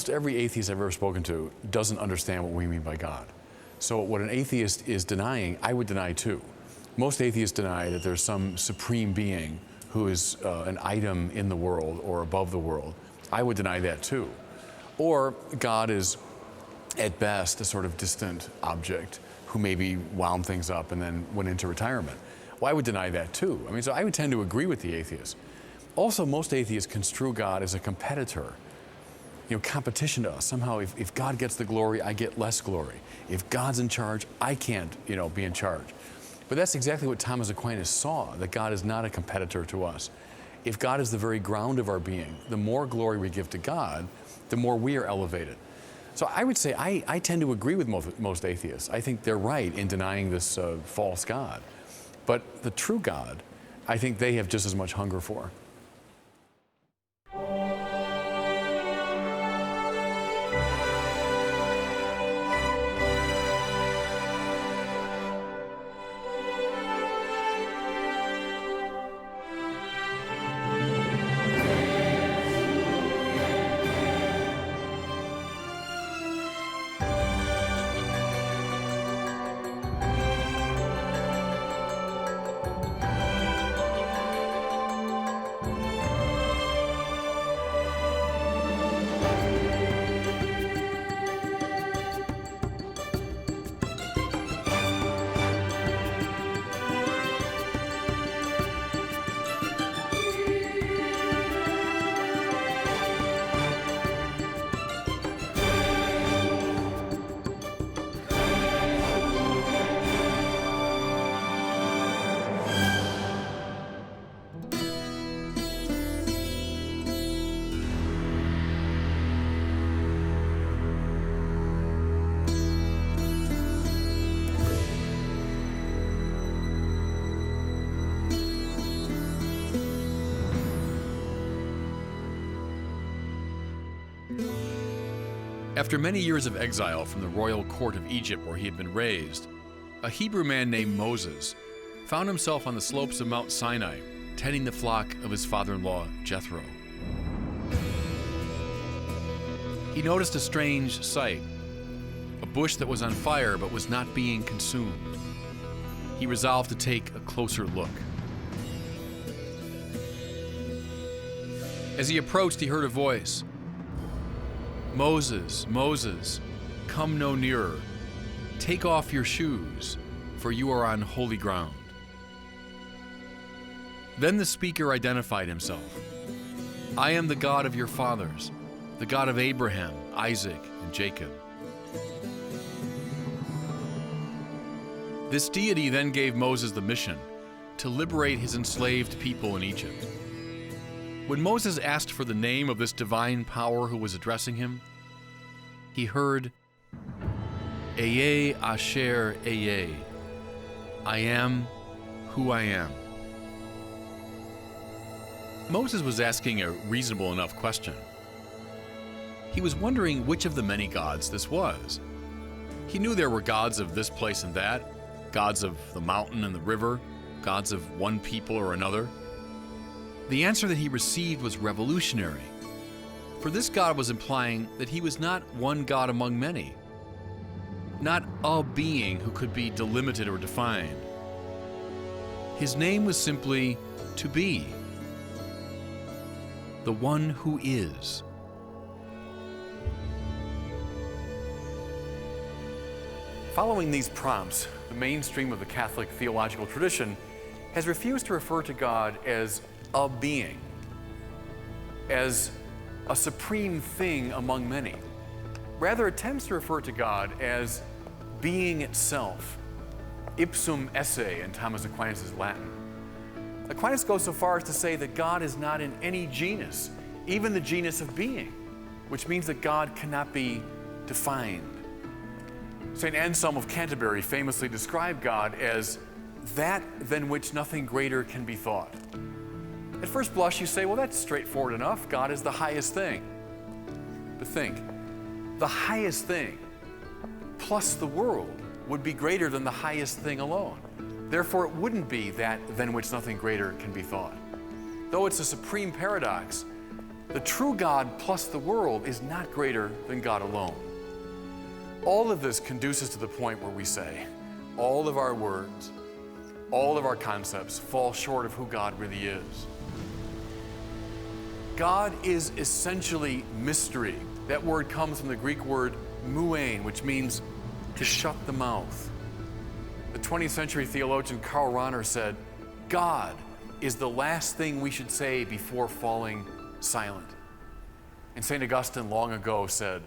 Every atheist I've ever spoken to doesn't understand what we mean by God. So what an atheist is denying, I would deny too. Most atheists deny that there's some supreme being who is an item in the world or above the world. I would deny that too. Or God is, at best, a sort of distant object who maybe wound things up and then went into retirement. Well, I would deny that too. I mean, so I would tend to agree with the atheists. Also, most atheists construe God as a competitor. You know, competition to us. Somehow, if God gets the glory, I get less glory. If God's in charge, I can't, be in charge. But that's exactly what Thomas Aquinas saw, that God is not a competitor to us. If God is the very ground of our being, the more glory we give to God, the more we are elevated. So I would say I tend to agree with most atheists. I think they're right in denying this false God. But the true God, I think they have just as much hunger for. After many years of exile from the royal court of Egypt where he had been raised, a Hebrew man named Moses found himself on the slopes of Mount Sinai, tending the flock of his father-in-law, Jethro. He noticed a strange sight, a bush that was on fire but was not being consumed. He resolved to take a closer look. As he approached, he heard a voice. "Moses, Moses, come no nearer. Take off your shoes, for you are on holy ground." Then the speaker identified himself. "I am the God of your fathers, the God of Abraham, Isaac, and Jacob." This deity then gave Moses the mission to liberate his enslaved people in Egypt. When Moses asked for the name of this divine power who was addressing him, he heard, "Eye Asher Eye, I am who I am." Moses was asking a reasonable enough question. He was wondering which of the many gods this was. He knew there were gods of this place and that, gods of the mountain and the river, gods of one people or another. The answer that he received was revolutionary, for this God was implying that he was not one God among many, not a being who could be delimited or defined. His name was simply to be, the one who is. Following these prompts, the mainstream of the Catholic theological tradition has refused to refer to God as a being, as a supreme thing among many. Rather, it tends to refer to God as being itself, ipsum esse in Thomas Aquinas' Latin. Aquinas goes so far as to say that God is not in any genus, even the genus of being, which means that God cannot be defined. St. Anselm of Canterbury famously described God as that than which nothing greater can be thought. At first blush, you say, well, that's straightforward enough. God is the highest thing. But think, the highest thing plus the world would be greater than the highest thing alone. Therefore, it wouldn't be that than which nothing greater can be thought. Though it's a supreme paradox, The true God plus the world is not greater than God alone. All of this conduces to the point where we say, all of our words, all of our concepts fall short of who God really is. God is essentially mystery. That word comes from the Greek word muein, which means to shut the mouth. The 20th century theologian Karl Rahner said, God is the last thing we should say before falling silent. And St. Augustine long ago said,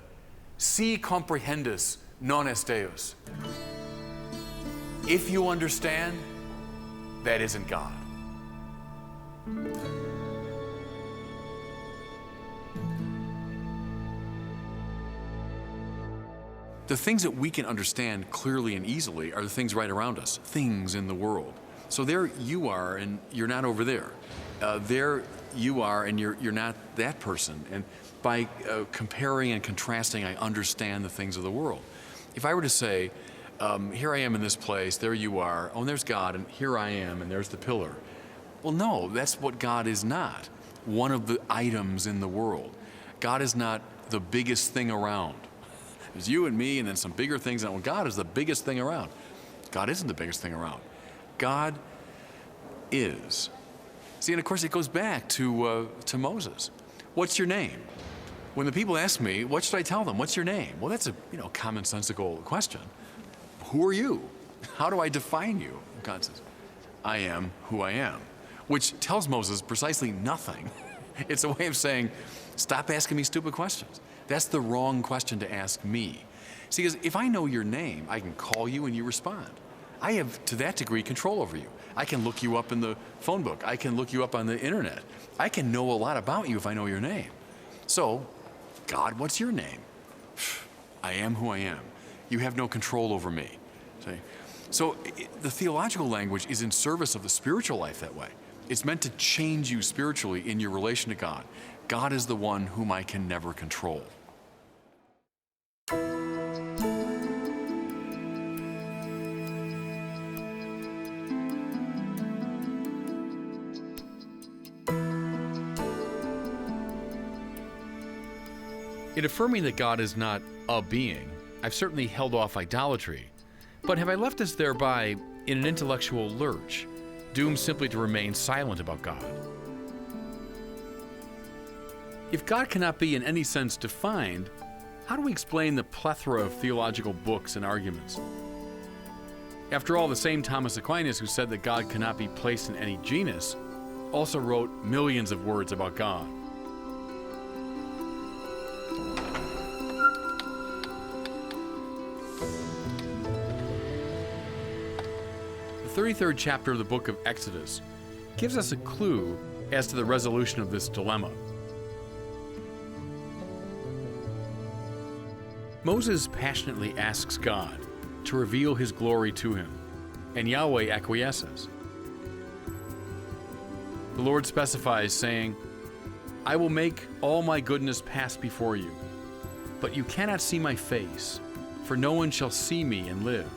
si comprehendus non est Deus. If you understand, that isn't God. The things that we can understand clearly and easily are the things right around us, things in the world. So there you are, and you're not over there. There you are, and you're not that person. And by comparing and contrasting, I understand the things of the world. If I were to say, here I am in this place, there you are, oh, and there's God, and here I am, and there's the pillar. Well, no, that's what God is not. One of the items in the world. God is not the biggest thing around. There's you and me, and then some bigger things. And well, God is the biggest thing around. God isn't the biggest thing around. God is. See, and of course, it goes back to Moses. What's your name? When the people ask me, what should I tell them? What's your name? Well, that's a commonsensical question. Who are you? How do I define you? God says, I am who I am, which tells Moses precisely nothing. It's a way of saying, stop asking me stupid questions. That's the wrong question to ask me. See, because if I know your name, I can call you and you respond. I have, to that degree, control over you. I can look you up in the phone book. I can look you up on the internet. I can know a lot about you if I know your name. So, God, what's your name? I am who I am. You have no control over me. See? So the theological language is in service of the spiritual life that way. It's meant to change you spiritually in your relation to God. God is the one whom I can never control. In affirming that God is not a being, I've certainly held off idolatry, but have I left us thereby in an intellectual lurch, doomed simply to remain silent about God? If God cannot be in any sense defined, how do we explain the plethora of theological books and arguments? After all, the same Thomas Aquinas who said that God cannot be placed in any genus also wrote millions of words about God. The 33rd chapter of the book of Exodus gives us a clue as to the resolution of this dilemma. Moses passionately asks God to reveal his glory to him, and Yahweh acquiesces. The Lord specifies, saying, I will make all my goodness pass before you, but you cannot see my face, for no one shall see me and live.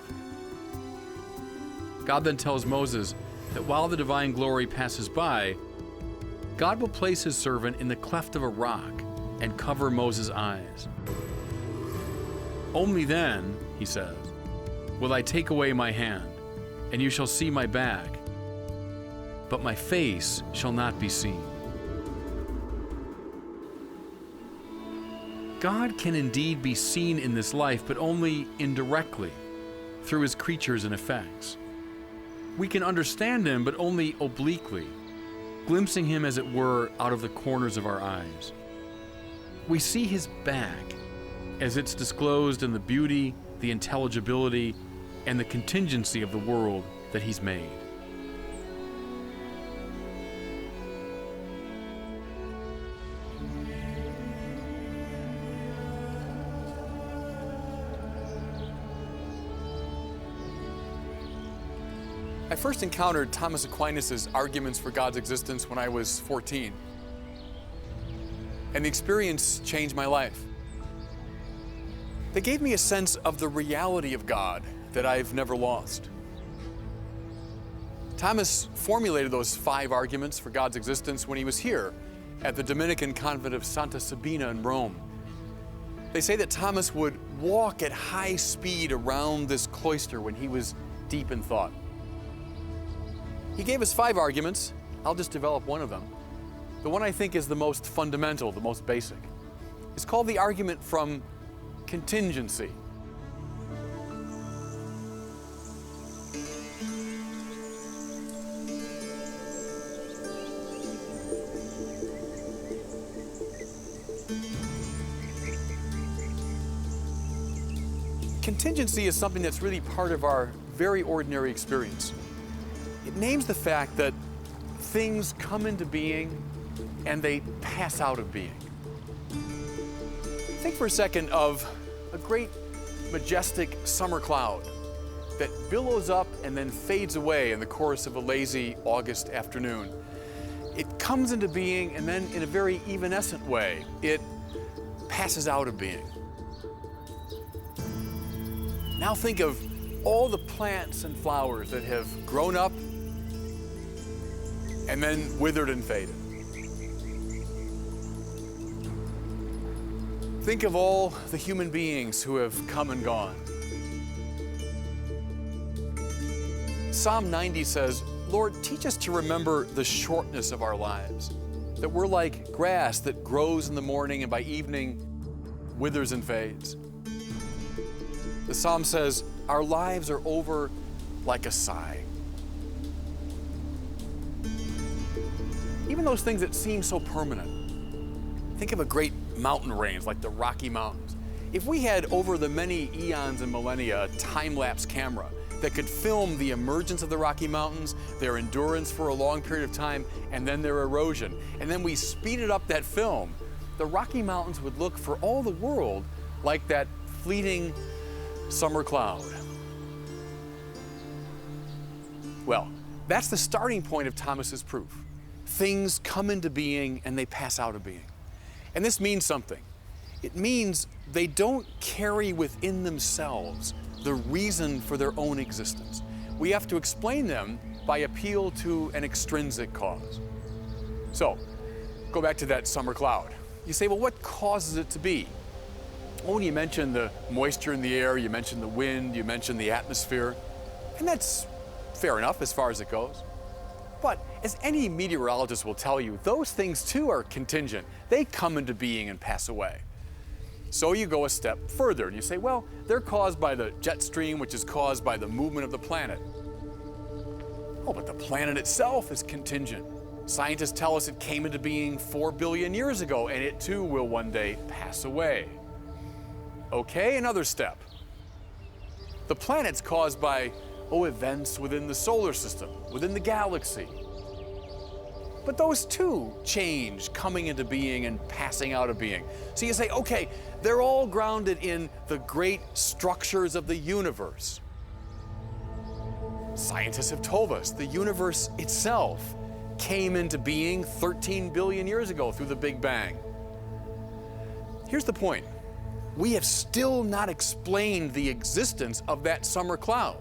God then tells Moses that while the divine glory passes by, God will place his servant in the cleft of a rock and cover Moses' eyes. Only then, he says, will I take away my hand, and you shall see my back, but my face shall not be seen. God can indeed be seen in this life, but only indirectly, through his creatures and effects. We can understand him, but only obliquely, glimpsing him, as it were, out of the corners of our eyes. We see his back, as it's disclosed in the beauty, the intelligibility, and the contingency of the world that he's made. I first encountered Thomas Aquinas' arguments for God's existence when I was 14. And the experience changed my life. They gave me a sense of the reality of God that I've never lost. Thomas formulated those 5 arguments for God's existence when he was here at the Dominican convent of Santa Sabina in Rome. They say that Thomas would walk at high speed around this cloister when he was deep in thought. He gave us 5 arguments. I'll just develop one of them. The one I think is the most fundamental, the most basic. It's called the argument from contingency. Contingency is something that's really part of our very ordinary experience. It names the fact that things come into being and they pass out of being. Think for a second of a great, majestic summer cloud that billows up and then fades away in the course of a lazy August afternoon. It comes into being and then in a very evanescent way, it passes out of being. Now think of all the plants and flowers that have grown up and then withered and faded. Think of all the human beings who have come and gone. Psalm 90 says, Lord, teach us to remember the shortness of our lives, that we're like grass that grows in the morning and by evening withers and fades. The Psalm says, our lives are over like a sigh. Even those things that seem so permanent. Think of a great mountain range like the Rocky Mountains. If we had over the many eons and millennia a time-lapse camera that could film the emergence of the Rocky Mountains, their endurance for a long period of time, and then their erosion, and then we speeded up that film, the Rocky Mountains would look for all the world like that fleeting summer cloud. Well, that's the starting point of Thomas's proof. Things come into being and they pass out of being. And this means something. It means they don't carry within themselves the reason for their own existence. We have to explain them by appeal to an extrinsic cause. So, go back to that summer cloud. You say, well, what causes it to be? Well, you mentioned the moisture in the air, you mentioned the wind, you mentioned the atmosphere, and that's fair enough as far as it goes. But as any meteorologist will tell you, those things too are contingent. They come into being and pass away. So you go a step further and you say, well, they're caused by the jet stream, which is caused by the movement of the planet. Oh, but the planet itself is contingent. Scientists tell us it came into being 4 billion years ago, and it too will one day pass away. Okay, another step. The planet's caused by, events within the solar system, within the galaxy. But those too change, coming into being and passing out of being. So you say, okay, they're all grounded in the great structures of the universe. Scientists have told us the universe itself came into being 13 billion years ago through the Big Bang. Here's the point. We have still not explained the existence of that summer cloud.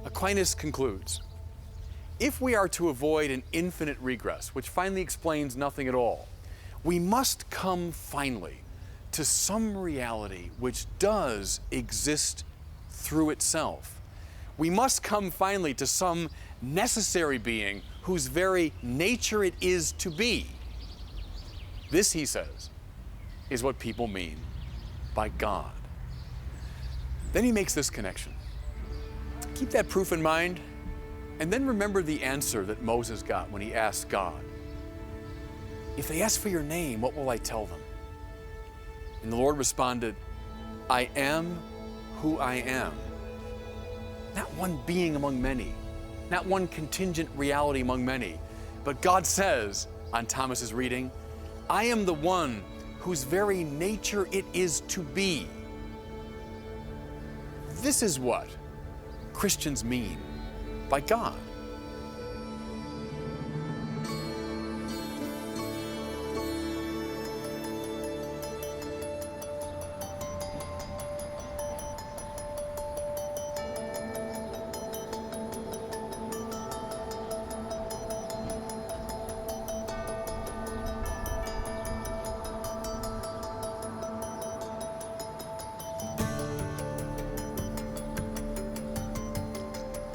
Aquinas concludes, if we are to avoid an infinite regress, which finally explains nothing at all, we must come finally to some reality which does exist through itself. We must come finally to some necessary being whose very nature it is to be. This, he says, is what people mean by God. Then he makes this connection. Keep that proof in mind, and then remember the answer that Moses got when he asked God, if they ask for your name, what will I tell them? And the Lord responded, I am who I am. Not one being among many, not one contingent reality among many, but God says, on Thomas's reading, I am the one whose very nature it is to be. This is what Christians mean by God.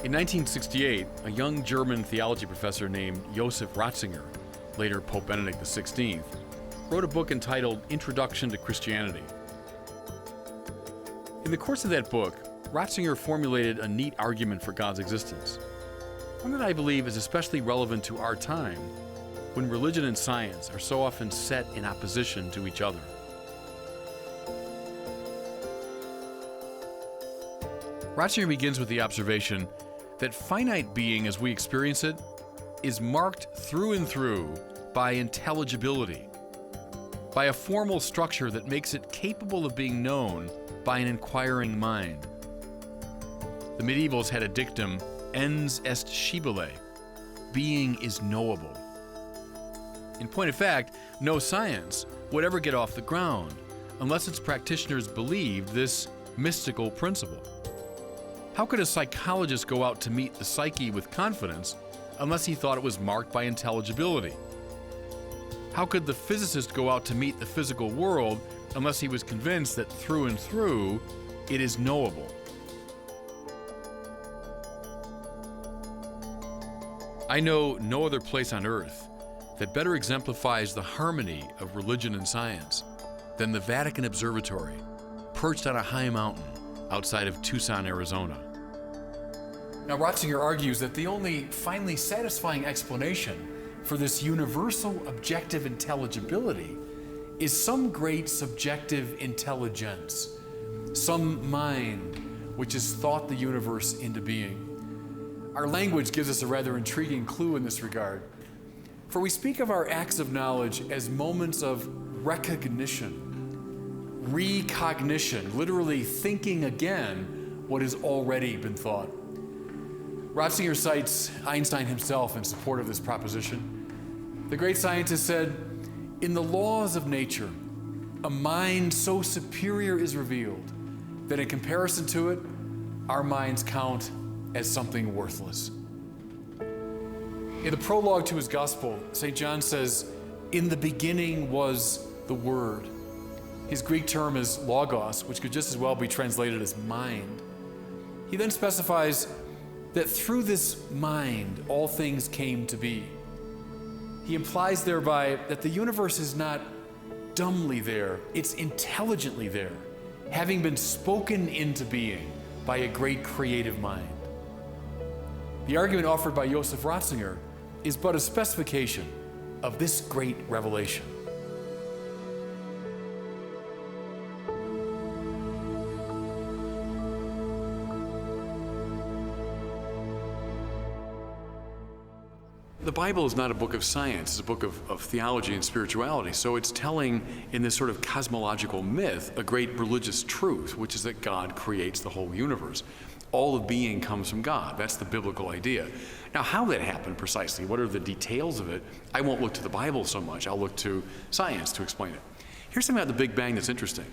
In 1968, a young German theology professor named Joseph Ratzinger, later Pope Benedict XVI, wrote a book entitled Introduction to Christianity. In the course of that book, Ratzinger formulated a neat argument for God's existence, one that I believe is especially relevant to our time, when religion and science are so often set in opposition to each other. Ratzinger begins with the observation that finite being as we experience it is marked through and through by intelligibility, by a formal structure that makes it capable of being known by an inquiring mind. The medievals had a dictum, ens est scibile, being is knowable. In point of fact, no science would ever get off the ground unless its practitioners believed this mystical principle. How could a psychologist go out to meet the psyche with confidence unless he thought it was marked by intelligibility? How could the physicist go out to meet the physical world unless he was convinced that through and through it is knowable? I know no other place on earth that better exemplifies the harmony of religion and science than the Vatican Observatory, perched on a high mountain outside of Tucson, Arizona. Now, Ratzinger argues that the only finally satisfying explanation for this universal objective intelligibility is some great subjective intelligence, some mind which has thought the universe into being. Our language gives us a rather intriguing clue in this regard, for we speak of our acts of knowledge as moments of recognition, recognition, literally thinking again what has already been thought. Ratzinger cites Einstein himself in support of this proposition. The great scientist said, "In the laws of nature, a mind so superior is revealed that in comparison to it, our minds count as something worthless." In the prologue to his gospel, St. John says, "In the beginning was the Word." His Greek term is logos, which could just as well be translated as mind. He then specifies that through this mind, all things came to be. He implies thereby that the universe is not dumbly there, it's intelligently there, having been spoken into being by a great creative mind. The argument offered by Joseph Ratzinger is but a specification of this great revelation. The Bible is not a book of science, it's a book of theology and spirituality. So it's telling in this sort of cosmological myth a great religious truth, which is that God creates the whole universe. All of being comes from God. That's the biblical idea. Now, how that happened precisely, what are the details of it, I won't look to the Bible so much. I'll look to science to explain it. Here's something about the Big Bang that's interesting.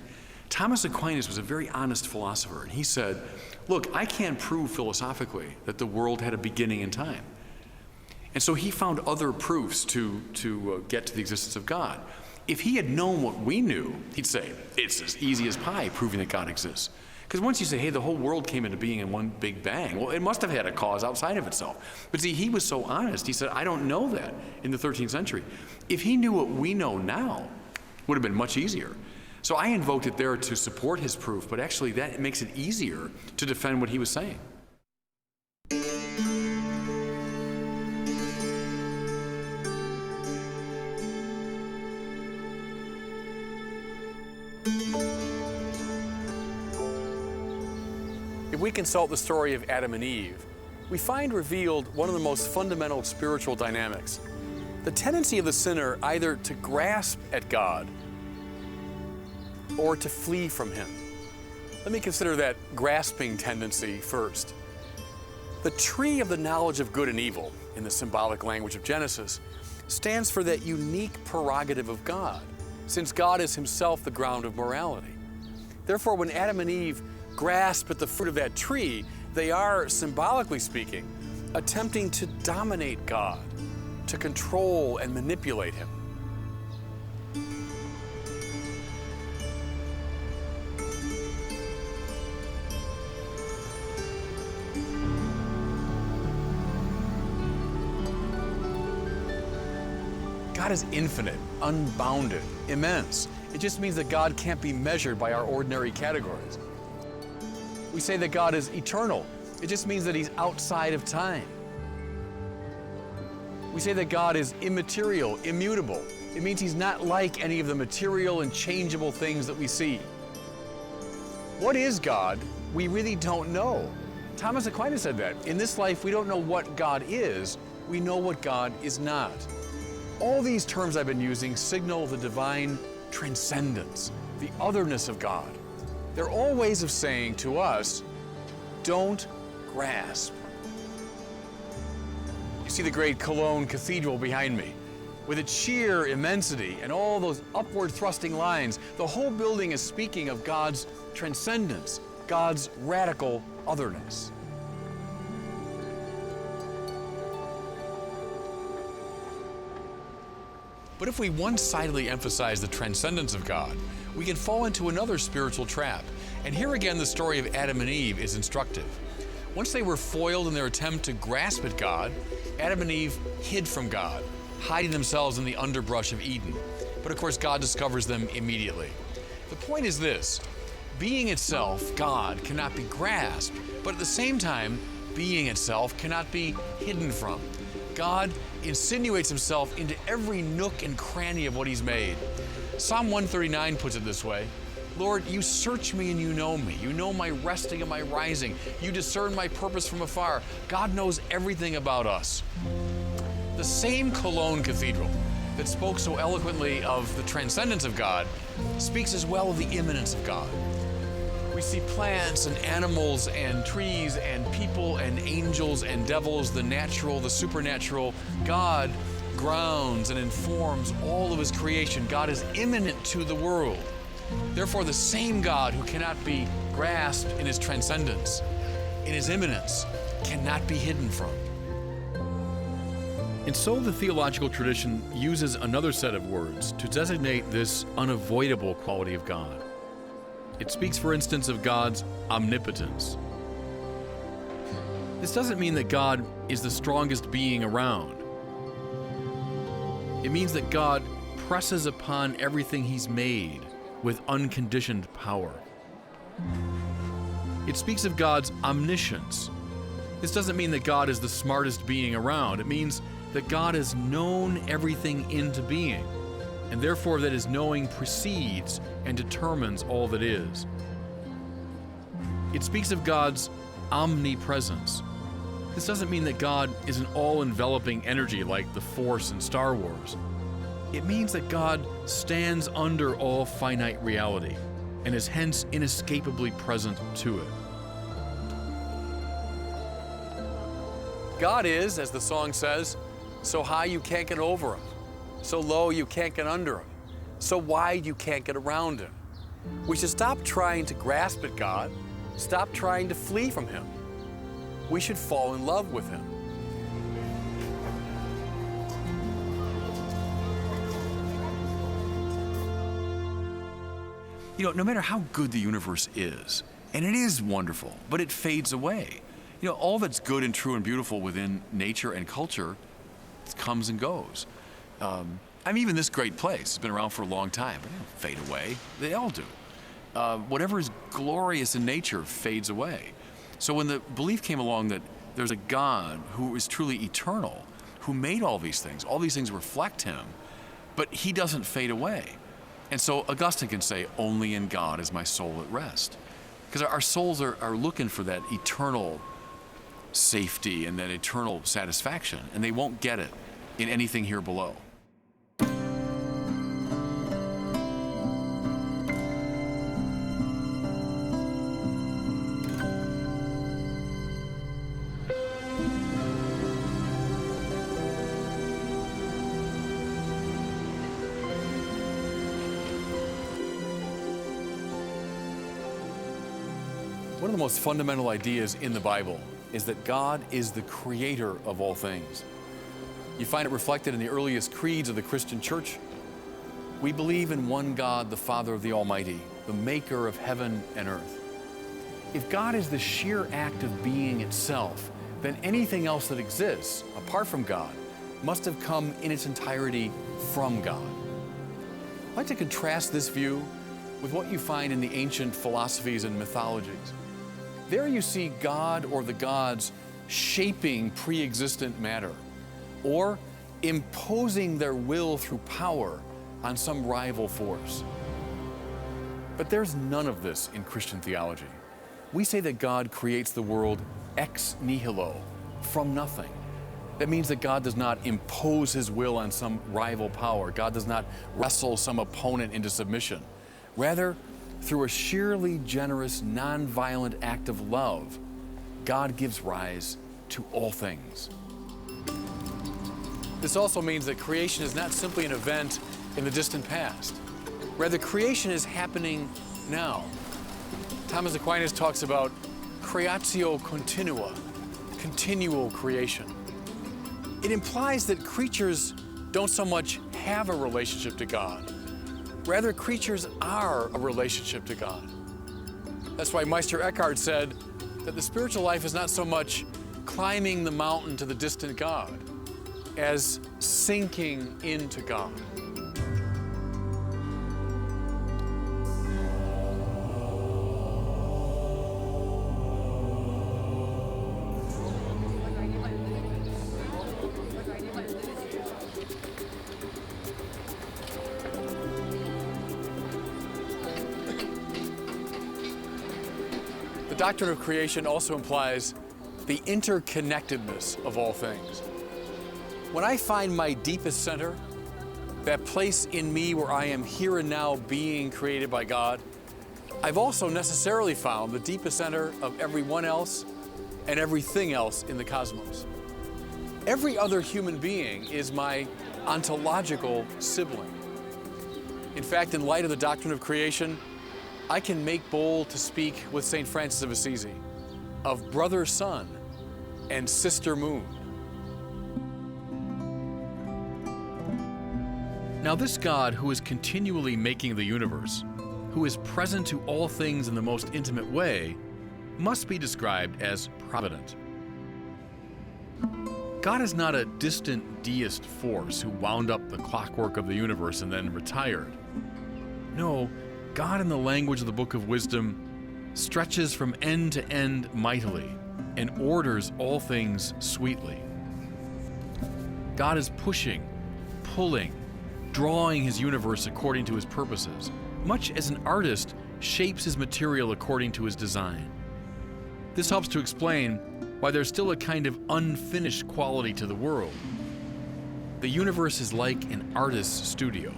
Thomas Aquinas was a very honest philosopher, and he said, look, I can't prove philosophically that the world had a beginning in time. And so he found other proofs to get to the existence of God. If he had known what we knew, he'd say, it's as easy as pie proving that God exists. Because once you say, hey, the whole world came into being in one big bang, well, it must have had a cause outside of itself. But see, he was so honest, he said, I don't know that in the 13th century. If he knew what we know now, it would have been much easier. So I invoked it there to support his proof, but actually that makes it easier to defend what he was saying. If we consult the story of Adam and Eve, we find revealed one of the most fundamental spiritual dynamics. The tendency of the sinner either to grasp at God or to flee from Him. Let me consider that grasping tendency first. The tree of the knowledge of good and evil, in the symbolic language of Genesis, stands for that unique prerogative of God, since God is Himself the ground of morality. Therefore, when Adam and Eve grasp at the fruit of that tree, they are, symbolically speaking, attempting to dominate God, to control and manipulate Him. God is infinite, unbounded, immense. It just means that God can't be measured by our ordinary categories. We say that God is eternal. It just means that He's outside of time. We say that God is immaterial, immutable. It means He's not like any of the material and changeable things that we see. What is God? We really don't know. Thomas Aquinas said that. In this life, we don't know what God is, we know what God is not. All these terms I've been using signal the divine transcendence, the otherness of God. They're all ways of saying to us, don't grasp. You see the great Cologne Cathedral behind me. With its sheer immensity and all those upward thrusting lines, the whole building is speaking of God's transcendence, God's radical otherness. But if we one-sidedly emphasize the transcendence of God, we can fall into another spiritual trap. And here again, the story of Adam and Eve is instructive. Once they were foiled in their attempt to grasp at God, Adam and Eve hid from God, hiding themselves in the underbrush of Eden. But of course, God discovers them immediately. The point is this: being itself, God, cannot be grasped, but at the same time, being itself cannot be hidden from. God insinuates Himself into every nook and cranny of what He's made. Psalm 139 puts it this way: Lord, you search me and you know me. You know my resting and my rising. You discern my purpose from afar. God knows everything about us. The same Cologne Cathedral that spoke so eloquently of the transcendence of God speaks as well of the immanence of God. We see plants and animals and trees and people and angels and devils, the natural, the supernatural. God grounds and informs all of His creation. God is immanent to the world. Therefore, the same God who cannot be grasped in His transcendence, in His immanence, cannot be hidden from. And so the theological tradition uses another set of words to designate this unavoidable quality of God. It speaks, for instance, of God's omnipotence. This doesn't mean that God is the strongest being around. It means that God presses upon everything He's made with unconditioned power. It speaks of God's omniscience. This doesn't mean that God is the smartest being around. It means that God has known everything into being, and therefore that His knowing precedes and determines all that is. It speaks of God's omnipresence. This doesn't mean that God is an all-enveloping energy like the Force in Star Wars. It means that God stands under all finite reality and is hence inescapably present to it. God is, as the song says, so high you can't get over Him, so low you can't get under Him, so wide you can't get around Him. We should stop trying to grasp at God, stop trying to flee from Him. We should fall in love with Him. You know, no matter how good the universe is, and it is wonderful, but it fades away. You know, all that's good and true and beautiful within nature and culture comes and goes. Even this great place has been around for a long time, but they don't fade away. They all do. Whatever is glorious in nature fades away. So when the belief came along that there's a God who is truly eternal, who made all these things reflect Him, but He doesn't fade away. And so Augustine can say, only in God is my soul at rest. Because our souls are looking for that eternal safety and that eternal satisfaction, and they won't get it in anything here below. One of the most fundamental ideas in the Bible is that God is the creator of all things. You find it reflected in the earliest creeds of the Christian church. We believe in one God, the Father of the Almighty, the maker of heaven and earth. If God is the sheer act of being itself, then anything else that exists, apart from God, must have come in its entirety from God. I'd like to contrast this view with what you find in the ancient philosophies and mythologies. There you see God or the gods shaping pre-existent matter or imposing their will through power on some rival force. But there's none of this in Christian theology. We say that God creates the world ex nihilo, from nothing. That means that God does not impose his will on some rival power. God does not wrestle some opponent into submission. Rather, through a sheerly generous, nonviolent act of love, God gives rise to all things. This also means that creation is not simply an event in the distant past. Rather, creation is happening now. Thomas Aquinas talks about creatio continua, continual creation. It implies that creatures don't so much have a relationship to God. Rather, creatures are a relationship to God. That's why Meister Eckhart said that the spiritual life is not so much climbing the mountain to the distant God as sinking into God. The doctrine of creation also implies the interconnectedness of all things. When I find my deepest center, that place in me where I am here and now being created by God, I've also necessarily found the deepest center of everyone else and everything else in the cosmos. Every other human being is my ontological sibling. In fact, in light of the doctrine of creation, I can make bold to speak with St. Francis of Assisi of brother sun and sister moon. Now this God who is continually making the universe, who is present to all things in the most intimate way, must be described as provident. God is not a distant deist force who wound up the clockwork of the universe and then retired. No, God, in the language of the Book of Wisdom, stretches from end to end mightily and orders all things sweetly. God is pushing, pulling, drawing his universe according to his purposes, much as an artist shapes his material according to his design. This helps to explain why there's still a kind of unfinished quality to the world. The universe is like an artist's studio.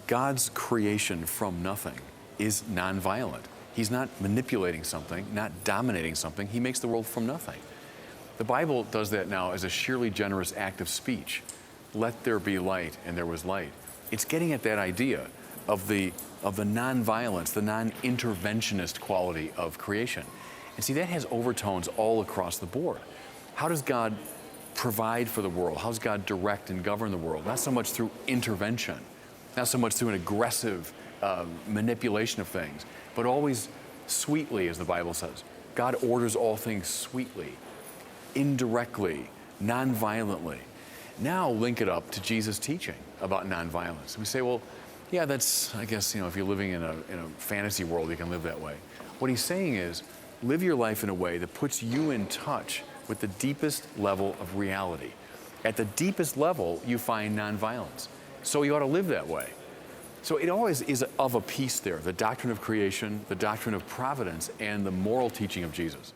God's creation from nothing is nonviolent. He's not manipulating something, not dominating something. He makes the world from nothing. The Bible does that now as a sheerly generous act of speech. Let there be light, and there was light. It's getting at that idea of the nonviolence, the non-interventionist quality of creation. And see, that has overtones all across the board. How does God provide for the world? How does God direct and govern the world? Not so much through intervention, not so much through an aggressive manipulation of things, but always sweetly, as the Bible says. God orders all things sweetly, indirectly, non-violently. Now link it up to Jesus' teaching about nonviolence. We say, well, yeah, that's, I guess, if you're living in a fantasy world, you can live that way. What he's saying is, live your life in a way that puts you in touch with the deepest level of reality. At the deepest level, you find nonviolence. So you ought to live that way. So it always is of a piece there, the doctrine of creation, the doctrine of providence, and the moral teaching of Jesus.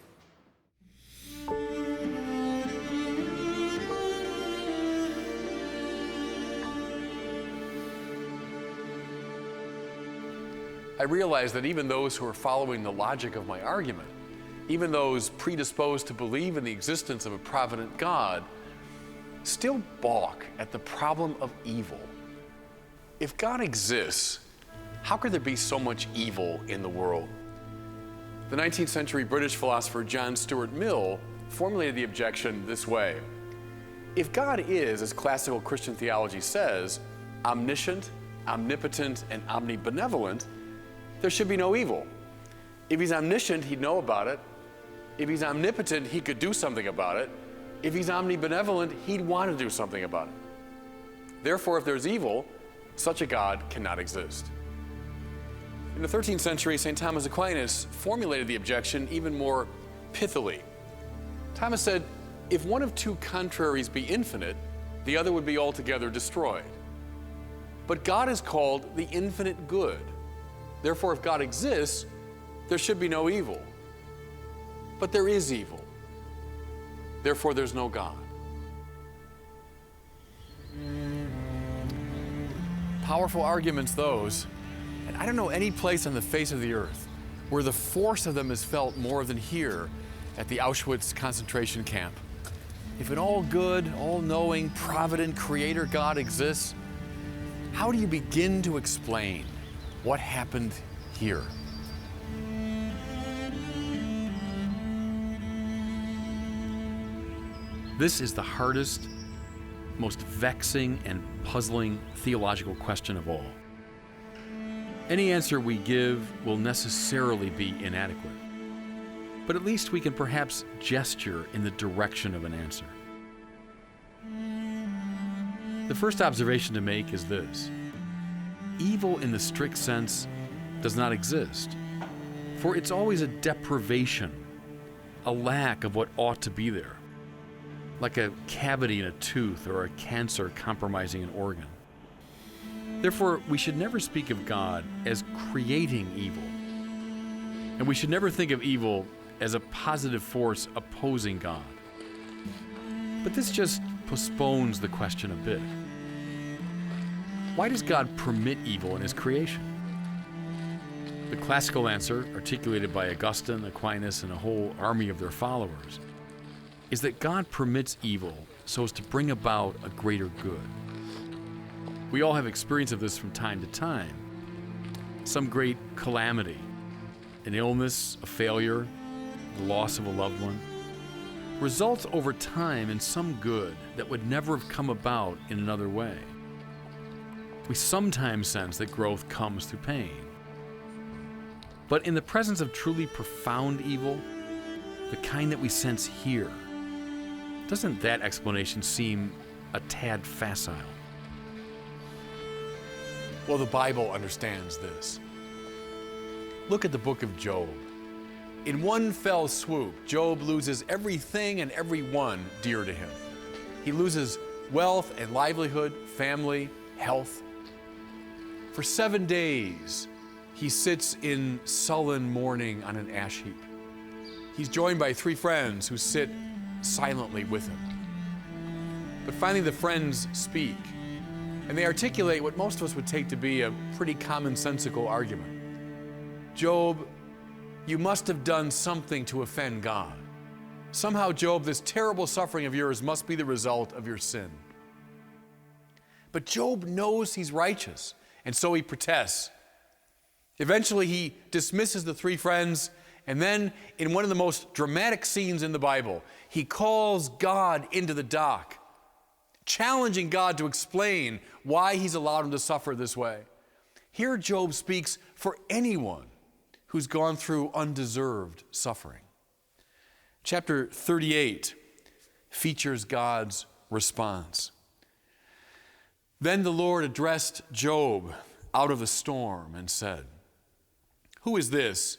I realize that even those who are following the logic of my argument, even those predisposed to believe in the existence of a provident God, still balk at the problem of evil. If God exists, how could there be so much evil in the world? The 19th century British philosopher John Stuart Mill formulated the objection this way. If God is, as classical Christian theology says, omniscient, omnipotent, and omnibenevolent, there should be no evil. If he's omniscient, he'd know about it. If he's omnipotent, he could do something about it. If he's omnibenevolent, he'd want to do something about it. Therefore, if there's evil, such a God cannot exist. In the 13th century, St. Thomas Aquinas formulated the objection even more pithily. Thomas said, if one of two contraries be infinite, the other would be altogether destroyed. But God is called the infinite good. Therefore, if God exists, there should be no evil. But there is evil. Therefore, there's no God. Powerful arguments, those. And I don't know any place on the face of the earth where the force of them is felt more than here at the Auschwitz concentration camp. If an all-good, all-knowing, provident creator God exists, how do you begin to explain what happened here? This is the hardest, most vexing and puzzling theological question of all. Any answer we give will necessarily be inadequate, but at least we can perhaps gesture in the direction of an answer. The first observation to make is this: evil in the strict sense does not exist, for it's always a deprivation, a lack of what ought to be there, like a cavity in a tooth or a cancer compromising an organ. Therefore, we should never speak of God as creating evil, and we should never think of evil as a positive force opposing God. But this just postpones the question a bit. Why does God permit evil in his creation? The classical answer, articulated by Augustine, Aquinas, and a whole army of their followers, is that God permits evil so as to bring about a greater good. We all have experience of this from time to time. Some great calamity, an illness, a failure, the loss of a loved one, results over time in some good that would never have come about in another way. We sometimes sense that growth comes through pain. But in the presence of truly profound evil, the kind that we sense here, doesn't that explanation seem a tad facile? Well, the Bible understands this. Look at the book of Job. In one fell swoop, Job loses everything and everyone dear to him. He loses wealth and livelihood, family, health. For 7 days, he sits in sullen mourning on an ash heap. He's joined by 3 friends who sit silently with him. But finally the friends speak, and they articulate what most of us would take to be a pretty commonsensical argument. Job, you must have done something to offend God. Somehow, Job, this terrible suffering of yours must be the result of your sin. But Job knows he's righteous, and so he protests. Eventually, he dismisses the 3 friends, and then, in one of the most dramatic scenes in the Bible, he calls God into the dock, challenging God to explain why he's allowed him to suffer this way. Here, Job speaks for anyone who's gone through undeserved suffering. Chapter 38 features God's response. Then the Lord addressed Job out of the storm and said, "Who is this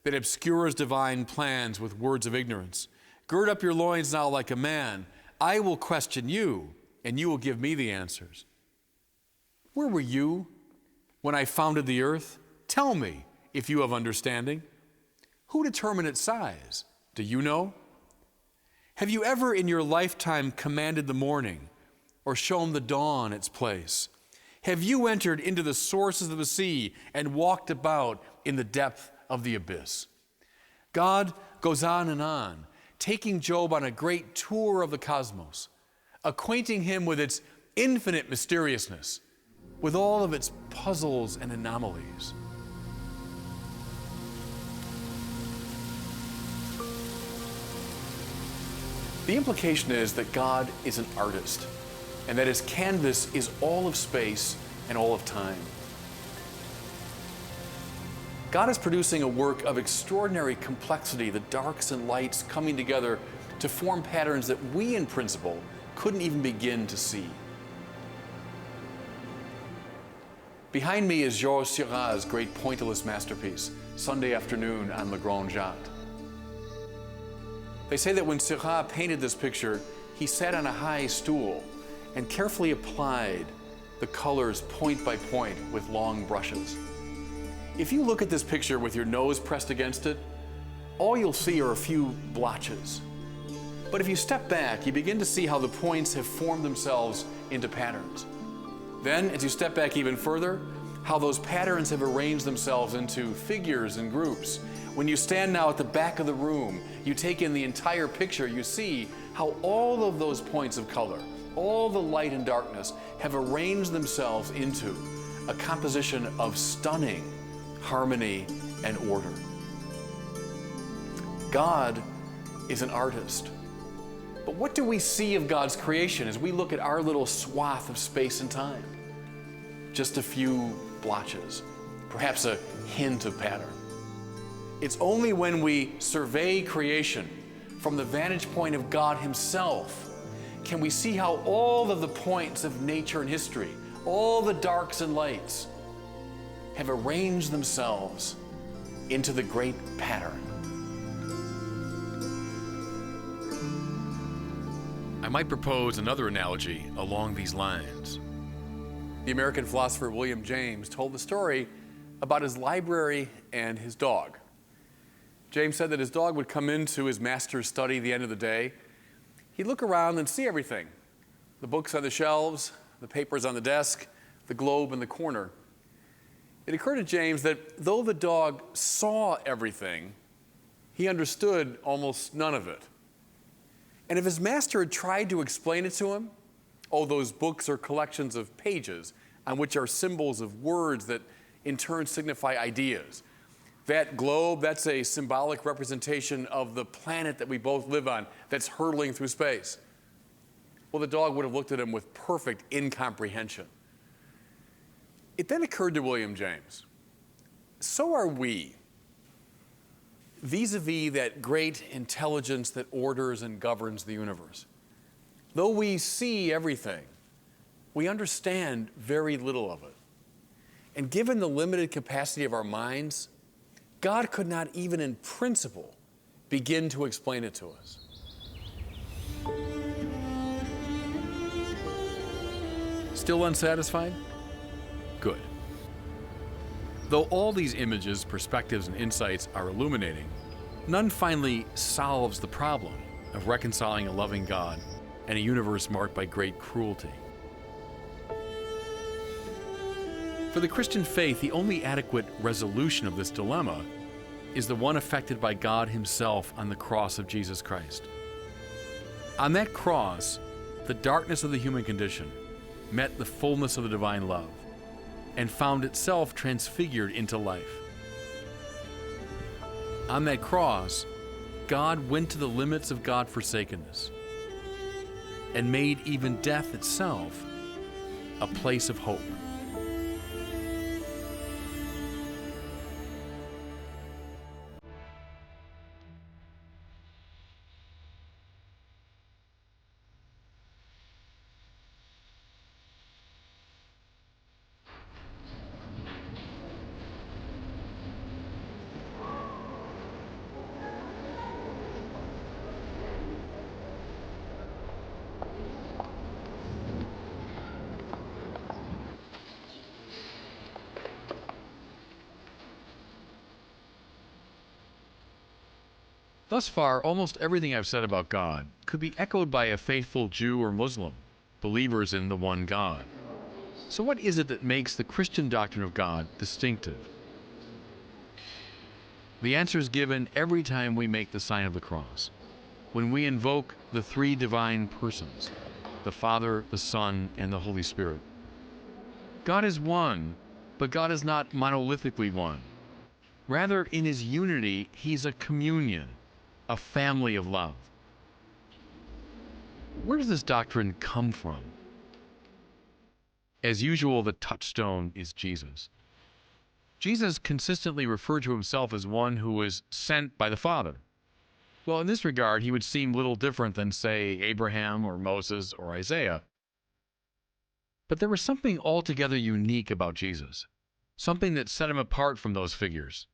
that obscures divine plans with words of ignorance? Gird up your loins now like a man. I will question you, and you will give me the answers. Where were you when I founded the earth? Tell me if you have understanding. Who determined its size? Do you know? Have you ever in your lifetime commanded the morning or shown the dawn its place? Have you entered into the sources of the sea and walked about in the depth of the abyss?" God goes on and on, taking Job on a great tour of the cosmos, acquainting him with its infinite mysteriousness, with all of its puzzles and anomalies. The implication is that God is an artist, and that his canvas is all of space and all of time. God is producing a work of extraordinary complexity, the darks and lights coming together to form patterns that we, in principle, couldn't even begin to see. Behind me is Georges Seurat's great pointillist masterpiece, Sunday Afternoon on Le Grand Jatte. They say that when Seurat painted this picture, he sat on a high stool and carefully applied the colors point by point with long brushes. If you look at this picture with your nose pressed against it, all you'll see are a few blotches. But if you step back, you begin to see how the points have formed themselves into patterns. Then, as you step back even further, how those patterns have arranged themselves into figures and groups. When you stand now at the back of the room, you take in the entire picture, you see how all of those points of color, all the light and darkness, have arranged themselves into a composition of stunning harmony and order. God is an artist. But what do we see of God's creation as we look at our little swath of space and time? Just a few blotches, perhaps a hint of pattern. It's only when we survey creation from the vantage point of God Himself can we see how all of the points of nature and history, all the darks and lights, have arranged themselves into the great pattern. I might propose another analogy along these lines. The American philosopher William James told the story about his library and his dog. James said that his dog would come into his master's study at the end of the day. He'd look around and see everything. The books on the shelves, the papers on the desk, the globe in the corner. It occurred to James that though the dog saw everything, he understood almost none of it. And if his master had tried to explain it to him, oh, those books are collections of pages on which are symbols of words that in turn signify ideas. That globe, that's a symbolic representation of the planet that we both live on that's hurtling through space. Well, the dog would have looked at him with perfect incomprehension. It then occurred to William James, so are we, vis-a-vis that great intelligence that orders and governs the universe. Though we see everything, we understand very little of it. And given the limited capacity of our minds, God could not even in principle begin to explain it to us. Still unsatisfied? Good. Though all these images, perspectives, and insights are illuminating, none finally solves the problem of reconciling a loving God and a universe marked by great cruelty. For the Christian faith, the only adequate resolution of this dilemma is the one effected by God Himself on the cross of Jesus Christ. On that cross, the darkness of the human condition met the fullness of the divine love and found itself transfigured into life. On that cross, God went to the limits of God-forsakenness and made even death itself a place of hope. Thus far, almost everything I've said about God could be echoed by a faithful Jew or Muslim, believers in the one God. So what is it that makes the Christian doctrine of God distinctive? The answer is given every time we make the sign of the cross, when we invoke the three divine persons, the Father, the Son, and the Holy Spirit. God is one, but God is not monolithically one. Rather, in His unity, He's a communion, a family of love. Where does this doctrine come from? As usual, the touchstone is Jesus. Jesus consistently referred to himself as one who was sent by the Father. Well, in this regard, he would seem little different than, say, Abraham or Moses or Isaiah. But there was something altogether unique about Jesus, something that set him apart from those figures.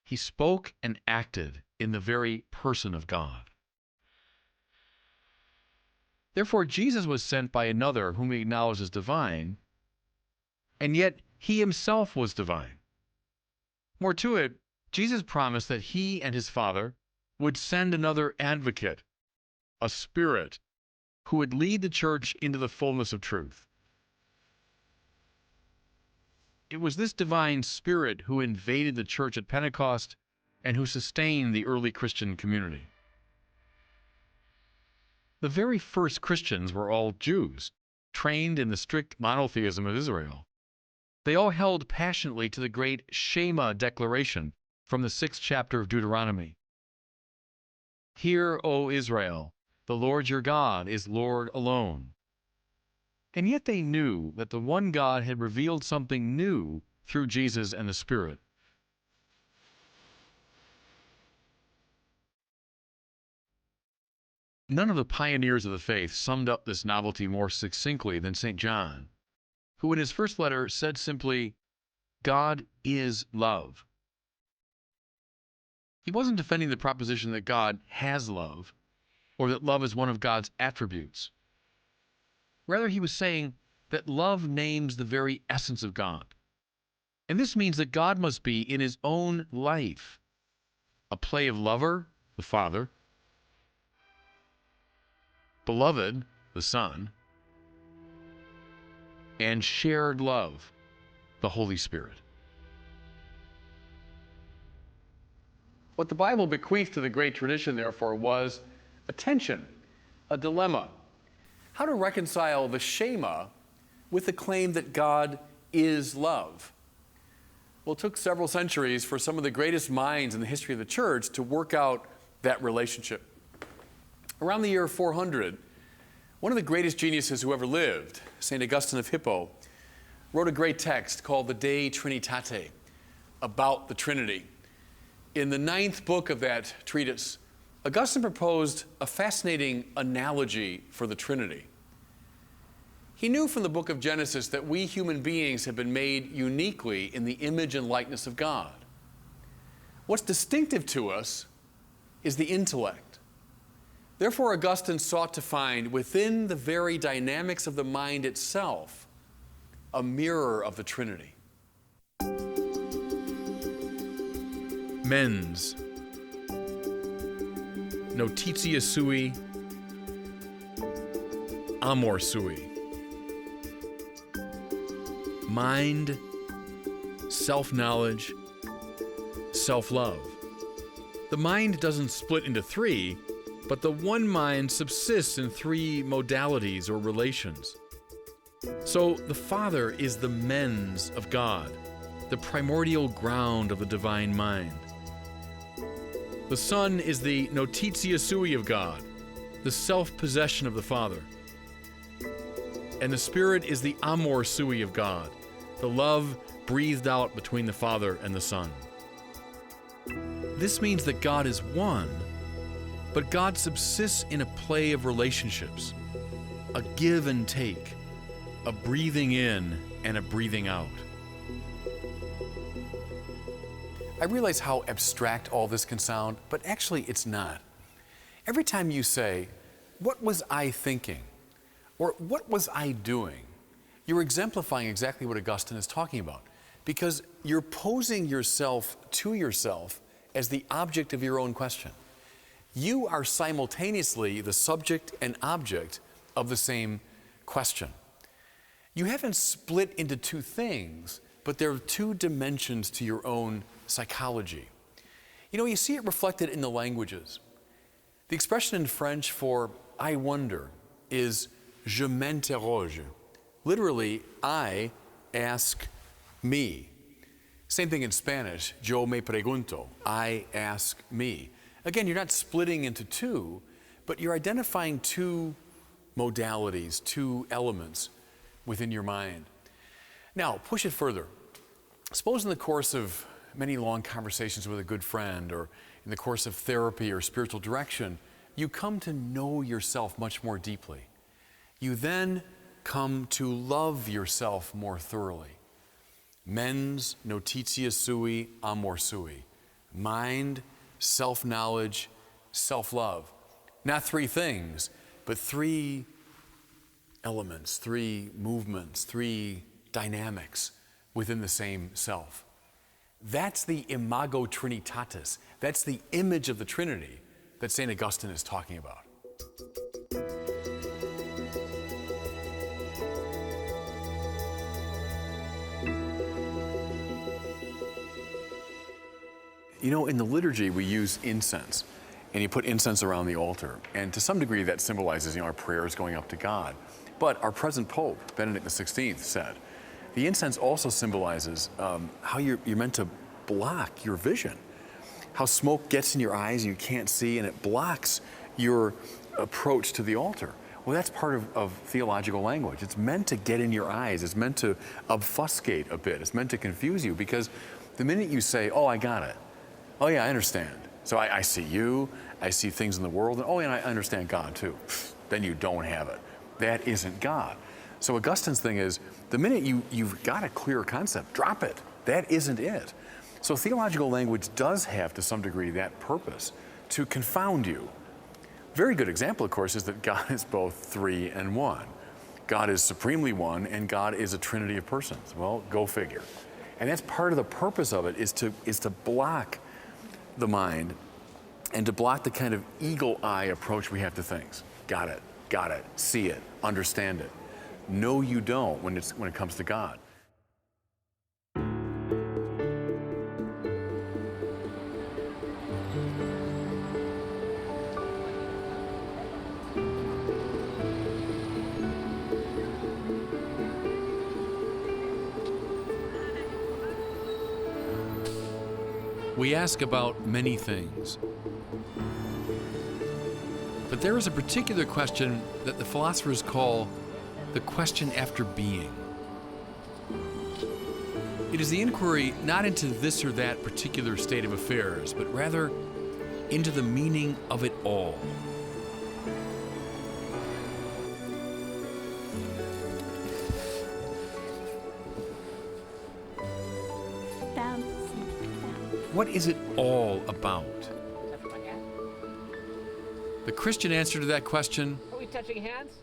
He spoke and acted in the very person of God. Therefore, Jesus was sent by another whom he acknowledged as divine, and yet he himself was divine. More to it, Jesus promised that he and his Father would send another advocate, a Spirit, who would lead the church into the fullness of truth. It was this divine Spirit who invaded the church at Pentecost and who sustained the early Christian community. The very first Christians were all Jews, trained in the strict monotheism of Israel. They all held passionately to the great Shema declaration from the 6th chapter of Deuteronomy. Hear, O Israel, the Lord your God is Lord alone. And yet they knew that the one God had revealed something new through Jesus and the Spirit. None of the pioneers of the faith summed up this novelty more succinctly than St. John, who in his first letter said simply, God is love. He wasn't defending the proposition that God has love, or that love is one of God's attributes. Rather, he was saying that love names the very essence of God. And this means that God must be in his own life a play of lover, the Father, beloved, the Son, and shared love, the Holy Spirit. What the Bible bequeathed to the great tradition, therefore, was a tension, a dilemma. How to reconcile the Shema with the claim that God is love? Well, it took several centuries for some of the greatest minds in the history of the church to work out that relationship. Around the year 400, one of the greatest geniuses who ever lived, St. Augustine of Hippo, wrote a great text called the De Trinitate, about the Trinity. In the 9th book of that treatise, Augustine proposed a fascinating analogy for the Trinity. He knew from the book of Genesis that we human beings have been made uniquely in the image and likeness of God. What's distinctive to us is the intellect. Therefore, Augustine sought to find within the very dynamics of the mind itself a mirror of the Trinity. Mens, notitia sui, amor sui. Mind, self-knowledge, self-love. The mind doesn't split into three, but the one mind subsists in three modalities or relations. So the Father is the mens of God, the primordial ground of the divine mind. The Son is the notitia sui of God, the self-possession of the Father. And the Spirit is the amor sui of God, the love breathed out between the Father and the Son. This means that God is one, but God subsists in a play of relationships, a give and take, a breathing in and a breathing out. I realize how abstract all this can sound, but actually it's not. Every time you say, "What was I thinking?" or "What was I doing?" you're exemplifying exactly what Augustine is talking about, because you're posing yourself to yourself as the object of your own question. You are simultaneously the subject and object of the same question. You haven't split into two things, but there are two dimensions to your own psychology. You know, you see it reflected in the languages. The expression in French for "I wonder" is "je m'interroge." Literally, I ask me. Same thing in Spanish, yo me pregunto, I ask me. Again, you're not splitting into two, but you're identifying two modalities, two elements within your mind. Now, push it further. Suppose in the course of many long conversations with a good friend, or in the course of therapy or spiritual direction, you come to know yourself much more deeply. You then come to love yourself more thoroughly. Mens notitia sui amor sui. Mind, self-knowledge, self-love. Not three things, but three elements, three movements, three dynamics within the same self. That's the imago Trinitatis. That's the image of the Trinity that St. Augustine is talking about. You know, in the liturgy, we use incense, and you put incense around the altar. And to some degree, that symbolizes, our prayers going up to God. But our present Pope, Benedict XVI, said, the incense also symbolizes how you're meant to block your vision. How smoke gets in your eyes and you can't see, and it blocks your approach to the altar. Well, that's part of theological language. It's meant to get in your eyes. It's meant to obfuscate a bit. It's meant to confuse you, because the minute you say, oh, I got it. Oh, yeah, I understand. So I see you, I see things in the world, and oh, and I understand God too. Then you don't have it. That isn't God. So Augustine's thing is, the minute you've got a clear concept, drop it. That isn't it. So theological language does have, to some degree, that purpose, to confound you. Very good example, of course, is that God is both three and one. God is supremely one, and God is a trinity of persons. Well, go figure. And that's part of the purpose of it, is to block the mind and to block the kind of eagle eye approach we have to things. Got it, see it, understand it. No, you don't when it comes to God. We ask about many things, but there is a particular question that the philosophers call the question after being. It is the inquiry not into this or that particular state of affairs, but rather into the meaning of it all. What is it all about? The Christian answer to that question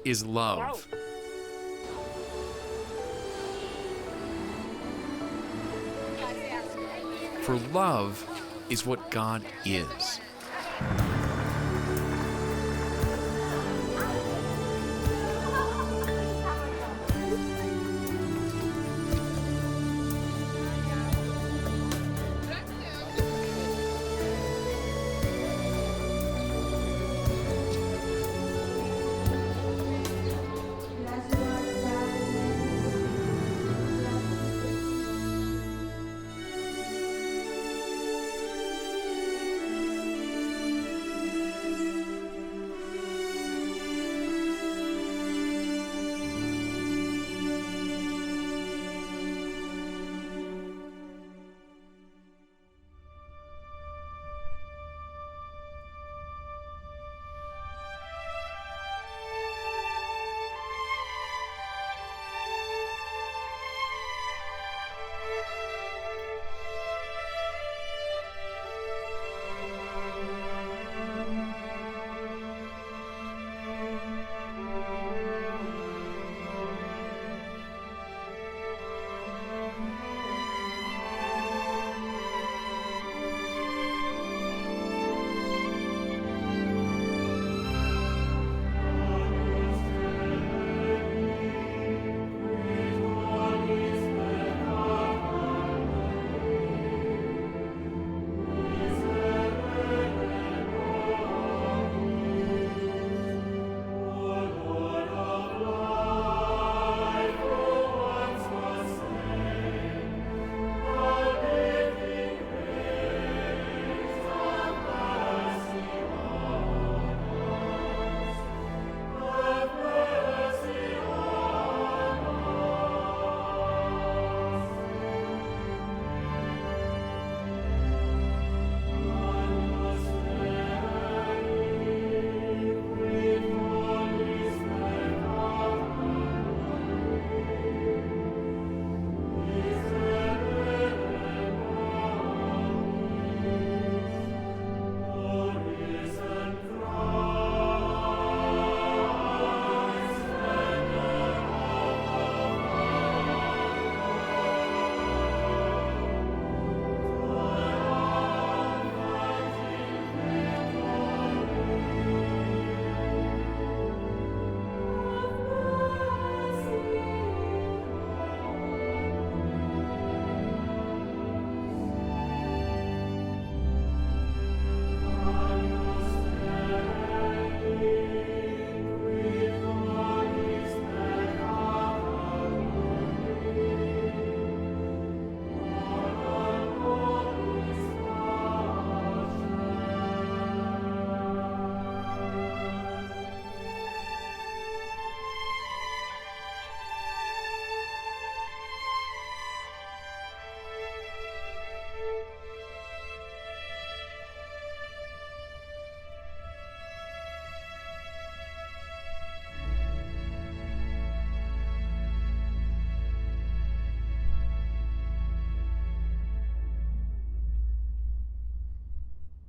is love. For love is what God is.